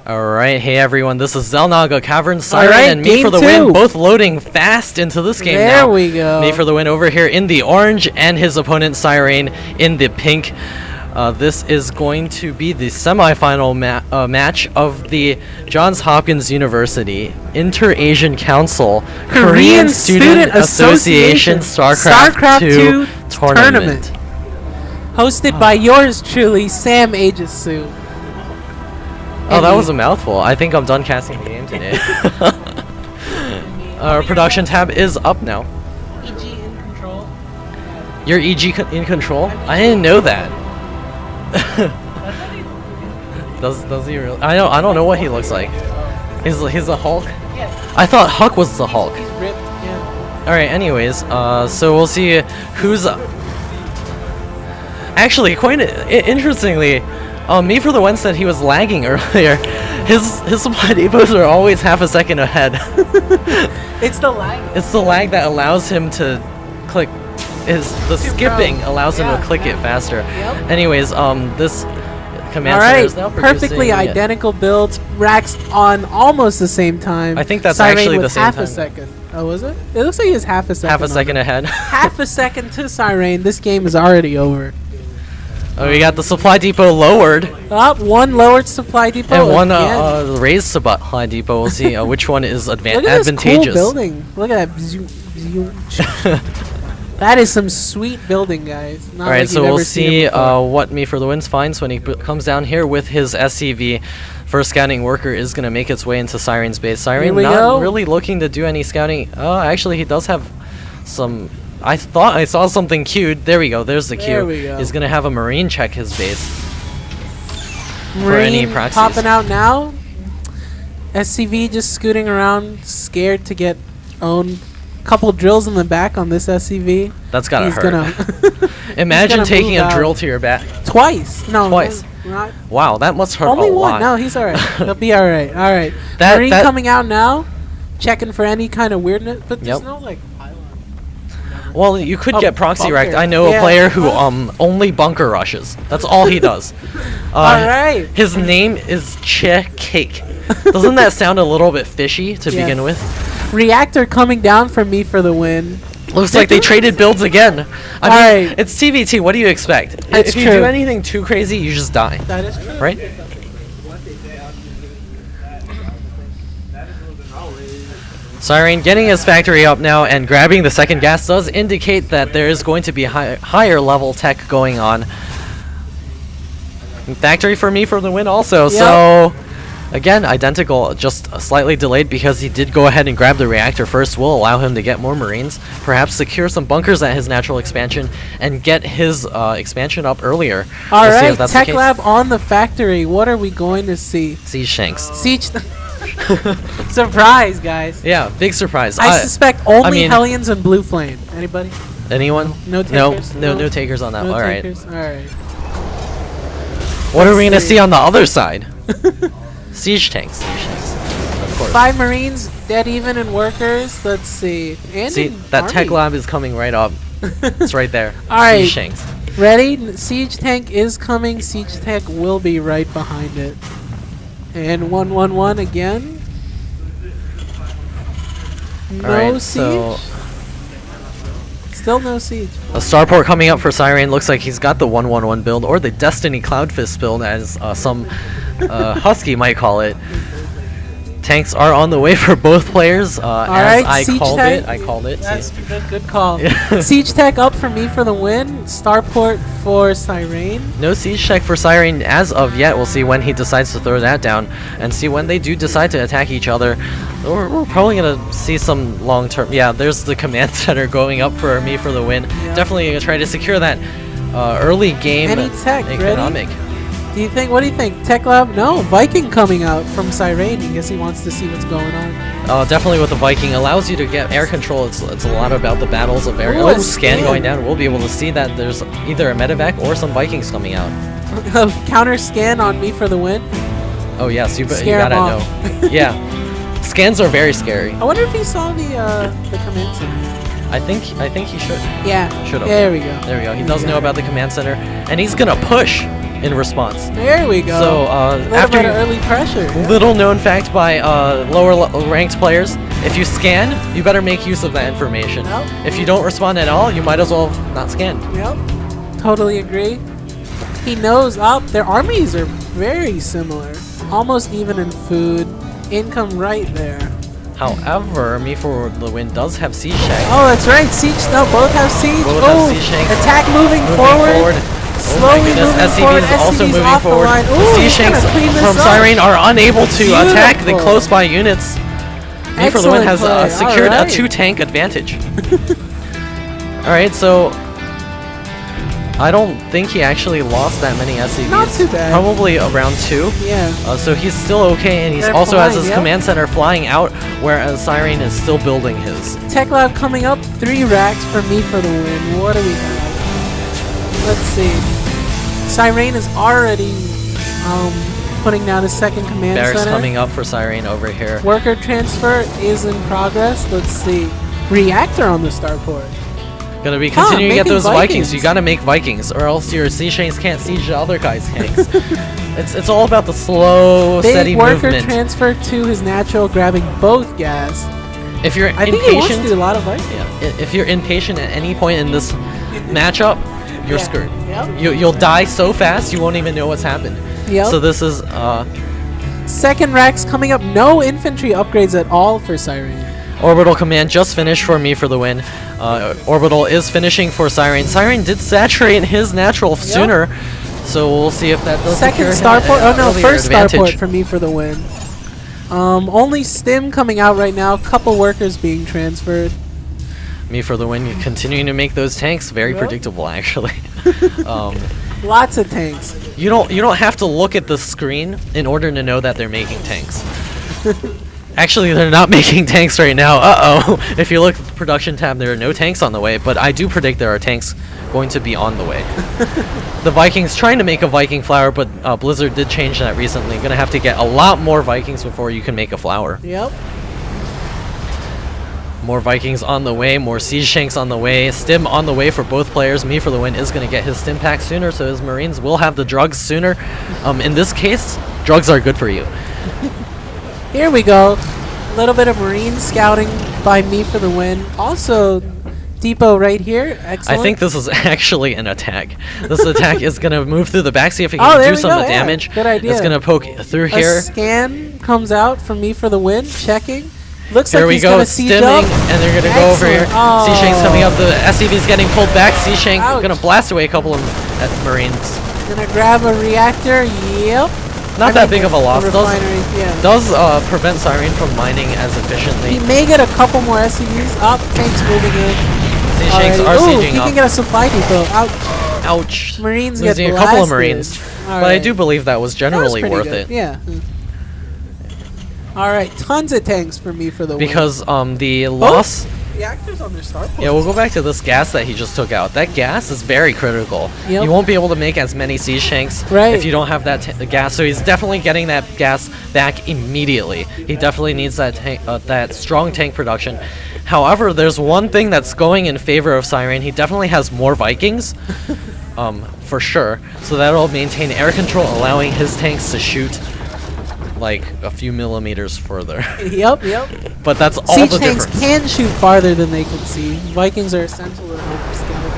Alright, hey everyone, this is Xel'Naga Caverns, Siren, Alright, and Me for the game Win, two. both loading fast into this game There now. we go. Me for the Win over here in the orange, and his opponent Siren in the pink. This is going to be the semifinal match of the Johns Hopkins University Inter-Asian Council Korean Student Association StarCraft 2 Tournament. Hosted by yours truly, Sam AEgis. Oh, that was a mouthful. I think I'm done casting the game today. Our production tab is up now. EG in control. Your EG in control? I didn't know that. Does he really? I don't know what he looks like. He's a Hulk. I thought Huck was the Hulk. He's ripped. Yeah. All right. Anyways, so we'll see who's. Actually, quite interestingly, Me for the Win said he was lagging earlier. His supply depots are always half a second ahead. It's the lag. It's the lag that allows him to click. The skipping allows him to click it faster. Yep. Anyways, this command All center right, is now perfectly producing- identical builds, racks on almost the same time. I think that's Siren actually with the same half time. a second. Oh, was it? It looks like he has half a second. Half a on second it. ahead. Half a second to Siren. This game is already over. Oh, we got the supply depot lowered Up one lowered supply depot and one again. raised supply depot. We'll see which one is Look at this advantageous. cool building. Look at that. That is some sweet building, guys. Not All right, like so you've we'll ever seen see it before. what Me for the Win finds when he comes down here with his SCV. First scouting worker is going to make its way into Siren's base. Siren we not go. really looking to do any scouting. Oh, actually, he does have some. I thought I saw something queued. There we go. There's the There queue. we go. He's going to have a Marine check his base. For any Marine proxies. popping out now. SCV just scooting around, scared to get owned. Couple drills in the back on this SCV. That's got to He's hurt. gonna Imagine gonna taking move a out. drill to your back. Twice. No, Twice. Not, Wow, that must hurt only a one. lot. No, he's all right. He'll be all right. All right. That- Marine that- coming out now, checking for any kind of weirdness, but there's Yep. no like. Well, you could Oh, get proxy bunker. wrecked. I know Yeah. a player who only bunker rushes. That's all he does. All right. His name is Cake. Doesn't that sound a little bit fishy to Yeah. begin with? Reactor coming down from Me for the Win. Looks like they traded builds again. I mean, Alright. it's TVT. What do you expect? It's if you true. do anything too crazy, you just die, That is true. right? Siren getting his factory up now and grabbing the second gas does indicate that there is going to be higher level tech going on. Factory for Me for the Win also. Yep. So again, identical, just slightly delayed because he did go ahead and grab the reactor first. Will allow him to get more Marines, perhaps secure some bunkers at his natural expansion, and get his expansion up earlier. All We'll see right. if that's the Tech case. Lab on the factory. What are we going to see? Siege Shanks. Siege. Surprise, guys. Yeah, big surprise. I suspect only mean- Hellions and Blue Flame. Anybody? Anyone? No takers? No takers on that. No All right. takers? All right. What are we gonna see. see on the other side? Siege tanks. Of course. 5 Marines, dead even in workers. Let's see. And See, in that tech army. lab is coming right up. It's right there. All right. Siege tanks. Ready? Siege tank is coming. Siege tank will be right behind it. And 111 again. No Alright, siege. so Still no siege. a starport coming up for Siren. Looks like he's got the 111 build or the Destiny Cloudfist build, as some Husky might call it. Tanks are on the way for both players. As right, I siege called tank. it. I called it. That's See? good call. Yeah. Siege tech up for Me for the Win. Starport for Siren. No siege check for Siren as of yet. We'll see when he decides to throw that down and see when they do decide to attack each other. We're probably going to see some long-term... Yeah, there's the command center going up for Me for the Win. Yeah. Definitely going to try to secure that early game Any tech, ready? economic. What do you think? Tech Lab? No, Viking coming out from Siren. I guess he wants to see what's going on. Definitely with the Viking. Allows you to get air control. It's a lot about the battles of air. Ooh, Oh, a scan scan. going down. We'll be able to see that there's either a medevac or some Vikings coming out. Counter scan on Me for the Win. Oh, yes. You Scare gotta 'em know. off. Yeah. Scans are very scary. I wonder if he saw the command center. I think he should. Yeah. Should have. There we go. There we go. He does know about the command center, and he's gonna push in response. There we go. So a little after bit of early pressure. Yeah. little known fact by lower ranked players, if you scan, you better make use of that information. Yep. If you don't respond at all, you might as well not scan. Yep. Totally agree. He knows their armies are very similar. Almost even in food. Income right there. However, Me for the Win does have Siege Shank. Oh, that's right. Siege. No, both have Siege. Both oh, have Siege Shanks. attack moving forward. Slowly oh my goodness, moving SCV forward. is also SCV's moving off forward. The line. The Ooh, Siege he's gonna Shanks clean this from up. Siren are unable to attack the Beautiful. close by units. Me for the Win has Excellent play. secured Alright. a 2-tank advantage. Alright, so I don't think he actually lost that many SCVs. Not too bad. Probably around 2. Yeah. So he's still okay, and he They're also has flying, his yep. command center flying out, whereas Siren is still building his. Tech Lab coming up. 3 racks for Me for the Win. What do we have? Let's see. Siren is already putting down his second command Barracks center. coming up for Siren over here. Worker transfer is in progress. Let's see. Reactor on the starport. Gonna be continuing to get making those Vikings. Vikings. You gotta make Vikings, or else your Siege Shanks can't siege the other guys' tanks. It's all about the slow, steady Big worker movement. transfer to his natural, grabbing both gas. If you're I think he wants to impatient, do a lot of Vikings. if you're impatient at any point in this matchup, you're Yeah. screwed. Yep. You'll die so fast you won't even know what's happened. Yep. So this is Second racks coming up. No infantry upgrades at all for Siren. Orbital command just finished for Me for the Win. Orbital is finishing for Siren. Siren did saturate his natural sooner, so we'll see if that does Second secure him starport. an Oh no, earlier first advantage. starport for Me for the Win. Only Stim coming out right now. Couple workers being transferred. Me for the Win, continuing to make those tanks very Yep. predictable actually. Lots of tanks. You don't have to look at the screen in order to know that they're making tanks. Actually, they're not making tanks right now. Uh-oh. If you look at the production tab, there are no tanks on the way, but I do predict there are tanks going to be on the way. The Vikings trying to make a Viking flower, but Blizzard did change that recently. Gonna have to get a lot more Vikings before you can make a flower. Yep. More Vikings on the way, more Siege Shanks on the way, Stim on the way for both players. Me for the Win is going to get his Stim pack sooner, so his Marines will have the drugs sooner. In this case, drugs are good for you. Here we go. A little bit of Marine scouting by Me for the Win. Also, depot right here. Excellent. I think this is actually an attack. This attack is going to move through the back, see if it Oh, can there do we some go, yeah. damage. Good idea. It's going to poke through A here. scan comes out from Me for the Win. Checking. Looks There like we he's go, gonna it's siege stimming, up. and they're going to go over here. Excellent. Sea Shank's coming up, the SCV's getting pulled back. Sea Shank Ouch. going to blast away a couple of Marines. Gonna grab a reactor. Yep. Not that big of a loss. The refinery, yeah. Does prevent Siren from mining as efficiently. He may get a couple more SCVs. Up, tanks moving in. Sea Shanks are Ooh, sieging he up. can get a supply depot. Ouch. Ouch. Marines Losing get a couple of blasted. Marines. All But I right. do believe that was That was generally pretty worth good. it. Yeah. All right, tons of tanks for Me for the Win. Because the loss... Reactors on their starport. Yeah, we'll go back to this gas that he just took out. That gas is very critical. Yep. You won't be able to make as many Siege Shanks Right. if you don't have that gas. So he's definitely getting that gas back immediately. He definitely needs that that strong tank production. However, there's one thing that's going in favor of Siren. He definitely has more Vikings, for sure. So that'll maintain air control, allowing his tanks to shoot like a few millimeters further. Yep. But that's all Siege the tanks difference. can shoot farther than they can see. Vikings are essential to help scout.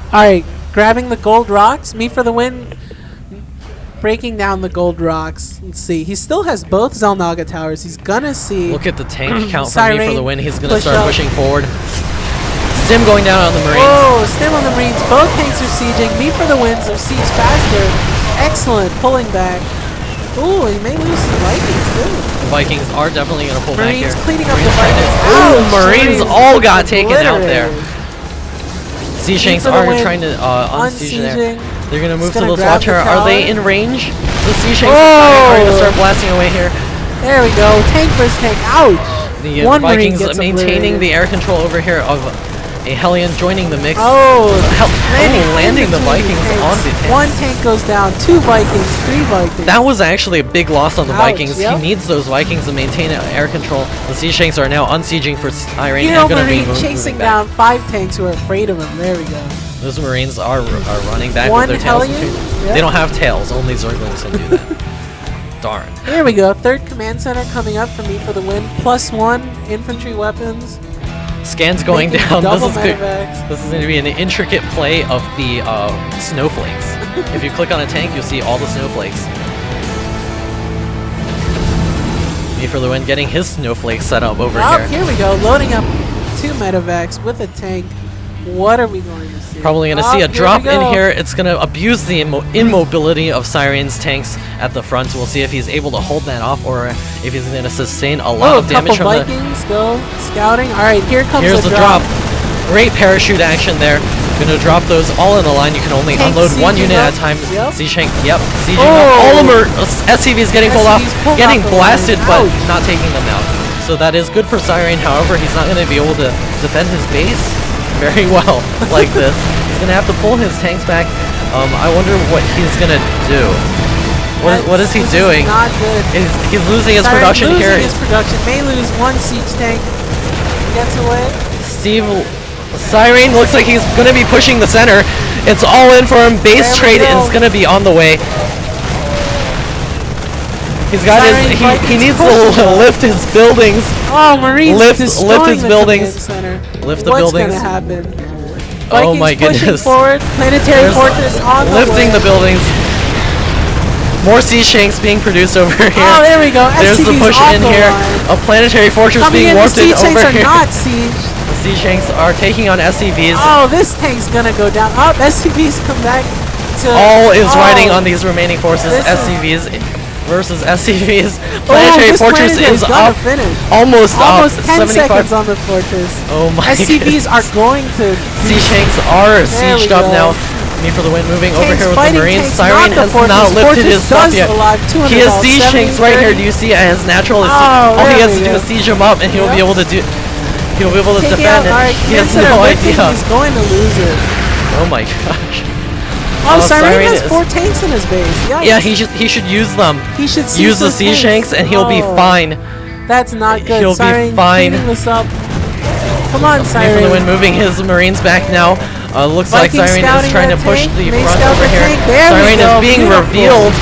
Alright, grabbing the gold rocks. Me for the Win. Breaking down the gold rocks. Let's see. He still has both Xel'Naga towers. He's gonna see. Look at the tank count for Me for the Siren, Win. He's going to push start up. pushing forward. Stim going down on the Marines. Oh, Stim on the Marines. Both tanks are sieging. Me for the Wins are siege faster. Excellent. Pulling back. Ooh, he may lose some Vikings too. The Vikings are definitely going to pull back Marines here. cleaning up the trying to- Vikings. Ooh, Ouch, Marines all got taken out there. Obliterated. Sea Shanks for the are win. trying to unsiege there. Unsieging. They're going to move He's to gonna this grab watch the tower. Are they tower. in range? The Sea Shanks Oh! are trying to start blasting away here. There we go. Tank versus tank. Ouch. The One Marine Vikings gets maintaining obliterated. the air control over here of a Hellion joining the mix. Oh, Landing the between Vikings tanks. on the tanks. One tank goes down. 2 Vikings. 3 Vikings. That was actually a big loss on the Ouch, Vikings. yep. He needs those Vikings to maintain air control. The Sea Shanks are now unsieging for Siren Hero and going to be Marine moving chasing back. down 5 tanks who are afraid of him. There we go. Those Marines are running back One with their tails. Hellion? They Yeah. don't have tails. Only Zerglings can do that. Darn. Here we go. Third command center coming up for me for the win. +1 infantry weapons. Scans going Making down. This double is good. medevacs. This is going to be an intricate play of the snowflakes. If you click on a tank, you'll see all the snowflakes. Me for the win, getting his snowflakes set up over Oh, here. here we go. Loading up 2 medevacs with a tank. What are we going to see? Probably going to Oh, see a here drop we in go. here. It's going to abuse the immobility of Siren's tanks at the front. We'll see if he's able to hold that off or if he's going to sustain a lot Oh, of a couple damage from the... Vikings go scouting. All right, here comes Here's the the drop. Great parachute action there. Going to drop those all in a line. You can only Tank unload one sieging unit up. at a time. Yep. Siege Yep. Sieging Oh. up. All of them are... SCVs getting pulled off. SCVs pulled Getting off the blasted, line. but Ouch. not taking them out. So that is good for Siren. However, he's not going to be able to defend his base very well like this. He's going to have to pull his tanks back. I wonder what he's going to do. What is he This doing? Is not good. He's losing his Siren production losing here. his production. May lose 1 siege tank. Gets away. Siren looks like he's going to be pushing the center. It's all in for him. Base There we trade go. is going to be on the way. He's got Siren his. He Vikings needs pushing to up. lift his buildings. Oh, Marines Lift destroying his the buildings. command center. Lift the What's buildings. gonna happen? Oh Vikings my pushing goodness. forward. Planetary There's fortress on the lifting way. the buildings. More siege tanks being produced over here. Oh, there we go. There's the SCVs push off in the here. line. A planetary fortress Coming being in, the warped in siege tanks over are here. not siege. The siege tanks are taking on SCVs. Oh, this tank's gonna go down. Oh, SCVs come back to... All is oh, riding on these remaining forces. This is- SCVs versus SCVs. Planetary this fortress planetary's is gonna up. finish. Almost up. Almost 10 75. seconds on the fortress. Oh my SCVs goodness. are going to... Siege tanks are There we sieged up go. now. Me for the win, moving over Tanks here with the fighting Marines. tanks, Siren not the has fortress. not lifted Fortress his stuff does yet. alive, 200 He has balls, siege 70, tanks right here. 30. Do you see it? His natural is Oh, all he there has to we do go. is siege him up, and he'll be able to do. He'll be able to Taking defend out, all right, it. He has Command no Center lifting, idea. He's going to lose it. Oh my gosh. Oh, Siren Siren has is- 4 tanks in his base. Yikes. Yeah, he should use them. He should Use the those siege tanks, and he'll be Oh, fine. That's not good. He'll be Siren fine. cleaning this up. Come on, Me for the win, Siren. moving his Marines back now. Looks like Vikings Siren is scouting trying to that push tank. the May front scout over the here. tank. There we Siren go. is being Beautiful. revealed.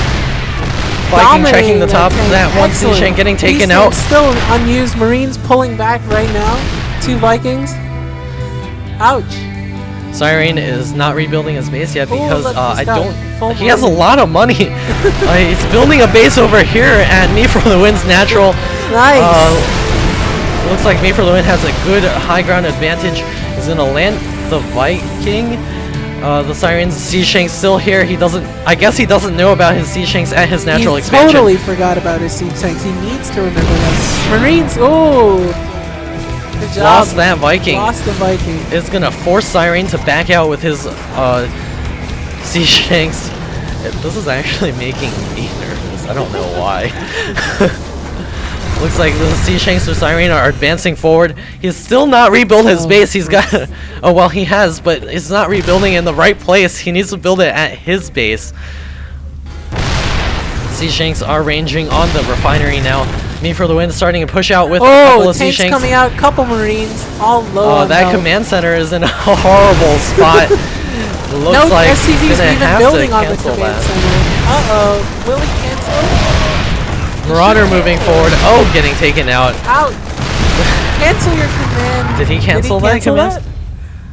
Viking Dominating checking the top. tank. That one siege Excellent. tank getting taken These out. tanks still unused. Marines pulling back right now. 2 Vikings. Ouch. Siren is not rebuilding his base yet because look, I he's got don't. full He has a volume. lot of money. He's building a base over here, and Me for the Win's natural. Nice. Looks like Me for the Win has a good high ground advantage. He's gonna land the Viking. The Siren's siege tank's still here. He doesn't. I guess he doesn't know about his siege tanks at his natural he expansion. totally forgot about his siege tanks. He needs to remember that. Marines. Oh. Good job. Lost that Viking. Lost the Viking. Is gonna force Siren to back out with his siege tanks. This is actually making me nervous. I don't know why. Looks like the siege tanks of Siren are advancing forward. He's still not rebuilt his base. He's got, oh well, he has, but he's not rebuilding in the right place. He needs to build it at his base. Siege tanks are ranging on the refinery now. Me for the Win starting to push out with a couple Oh, of siege tanks tanks. coming out. Couple Marines. All low. Oh, on that health. command center is in a horrible spot. It looks No like SCVs he's gonna even have building to on the cancel command that. center. Uh-oh. Will he cancel? Marauder moving forward. Oh, getting taken out. Out. Cancel your command. Did he cancel that command? that?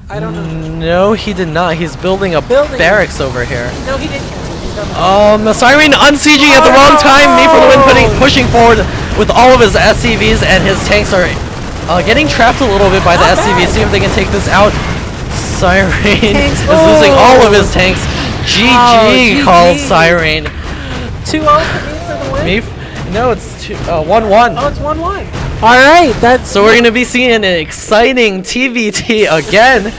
I don't know. No, he did not. He's building a Building. barracks over here. No, he didn't cancel. He's done Siren unsieging at the wrong time. Me for the Win pushing forward with all of his SCVs, and his tanks are getting trapped a little bit by the Not SCVs. bad. See if they can take this out. Siren Tanks. is losing all of Oh. his tanks. GG GG. calls Siren. 2-0 for me for the win. Me no, it's 1-1. Oh, it's 1-1. All right, that's So we're going to be seeing an exciting TVT again.